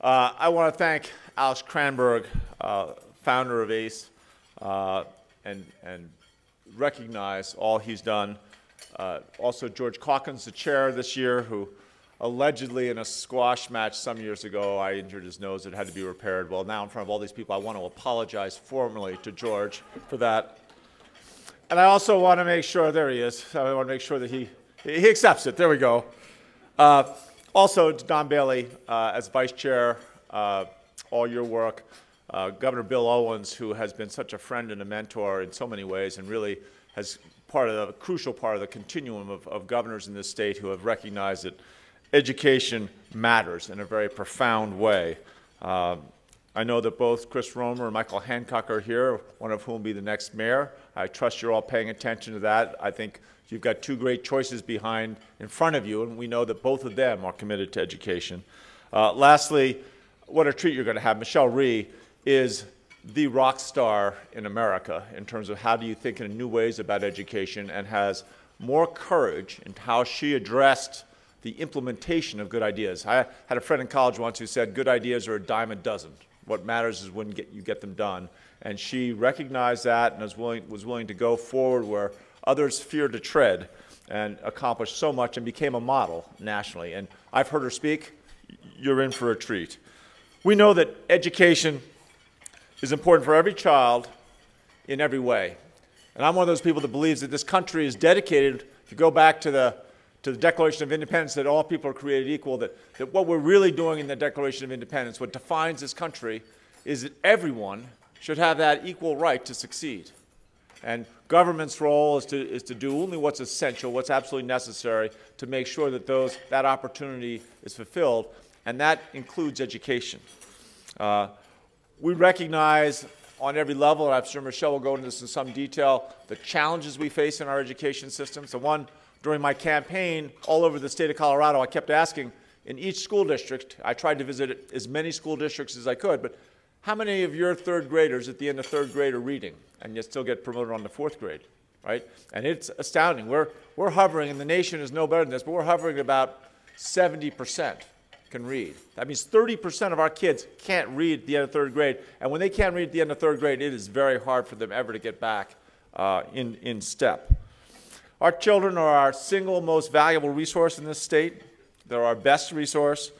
I want to thank Alex Cranberg, founder of ACE, and recognize all he's done. Also, George Calkins, the chair this year, who allegedly in a squash match some years ago, I injured his nose. It had to be repaired. Well, now in front of all these people, I want to apologize formally to George for that. And I also want to make sure, there he is, I want to make sure that he accepts it. There we go. Also, to Don Bailey, as vice chair, all your work. Governor Bill Owens, who has been such a friend and a mentor in so many ways and really has a crucial part of the continuum of governors in this state who have recognized that education matters in a very profound way. I know that both Chris Romer and Michael Hancock are here, one of whom will be the next mayor. I trust you're all paying attention to that. I think you've got two great choices in front of you, and we know that both of them are committed to education. Lastly, what a treat you're going to have. Michelle Rhee is the rock star in America in terms of how do you think in new ways about education, and has more courage in how she addressed the implementation of good ideas. I had a friend in college once who said, good ideas are a dime a dozen. What matters is when you get them done. And she recognized that and was willing to go forward where others feared to tread, and accomplished so much and became a model nationally. And I've heard her speak. You're in for a treat. We know that education is important for every child in every way. And I'm one of those people that believes that this country is dedicated, to go back to the Declaration of Independence, that all people are created equal, that what we're really doing in the Declaration of Independence, what defines this country, is that everyone should have that equal right to succeed. And government's role is to do only what's essential, what's absolutely necessary to make sure that that opportunity is fulfilled, and that includes education. We recognize on every level, and I'm sure Michelle will go into this in some detail, the challenges we face in our education systems. The one during my campaign all over the state of Colorado, I kept asking in each school district, I tried to visit as many school districts as I could, but how many of your third graders at the end of third grade are reading and yet still get promoted on to fourth grade, right? And it's astounding. We're hovering, and the nation is no better than this, but we're hovering at about 70% can read. That means 30% of our kids can't read at the end of third grade, and when they can't read at the end of third grade, it is very hard for them ever to get back in step. Our children are our single most valuable resource in this state. They're our best resource.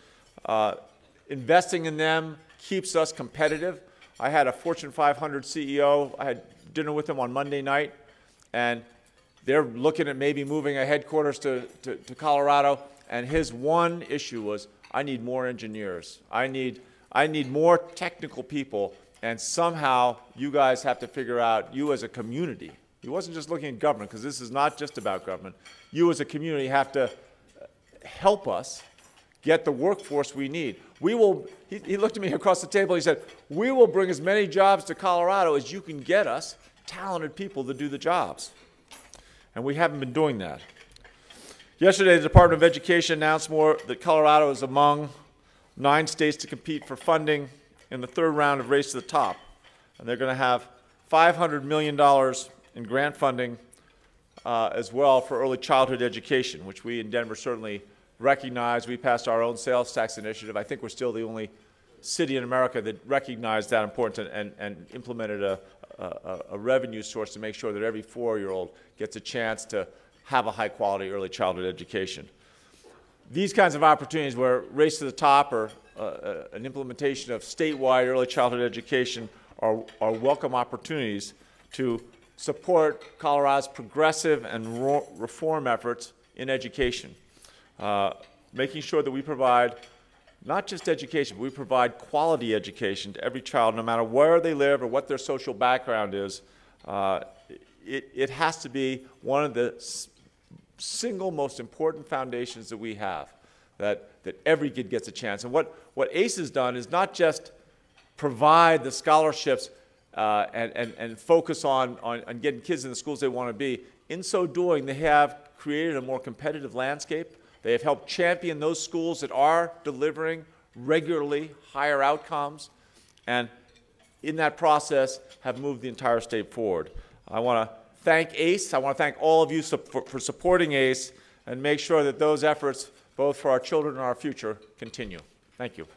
Investing in them keeps us competitive. I had a Fortune 500 CEO. I had dinner with him on Monday night, and they're looking at maybe moving a headquarters to Colorado, and his one issue was, I need more engineers. I need more technical people, and somehow you guys have to figure out, you as a community, he wasn't just looking at government, because this is not just about government. You as a community have to help us get the workforce we need. We will, he looked at me across the table, he said, we will bring as many jobs to Colorado as you can get us talented people to do the jobs. And we haven't been doing that. Yesterday, the Department of Education announced that Colorado is among 9 states to compete for funding in the third round of Race to the Top. And they're going to have $500 million in grant funding as well for early childhood education, which we in Denver certainly recognize. We passed our own sales tax initiative. I think we're still the only city in America that recognized that importance and implemented a revenue source to make sure that every 4-year-old gets a chance to have a high-quality early childhood education. These kinds of opportunities where Race to the Top or an implementation of statewide early childhood education are welcome opportunities to support Colorado's progressive and reform efforts in education. Making sure that we provide not just education, but we provide quality education to every child, no matter where they live or what their social background is. It has to be one of the single most important foundations that we have, that every kid gets a chance. And what ACE has done is not just provide the scholarships and focus on getting kids in the schools they want to be. In so doing, they have created a more competitive landscape. They have helped champion those schools that are delivering regularly higher outcomes, and in that process have moved the entire state forward. I want to thank ACE. I want to thank all of you for supporting ACE, and make sure that those efforts, both for our children and our future, continue. Thank you.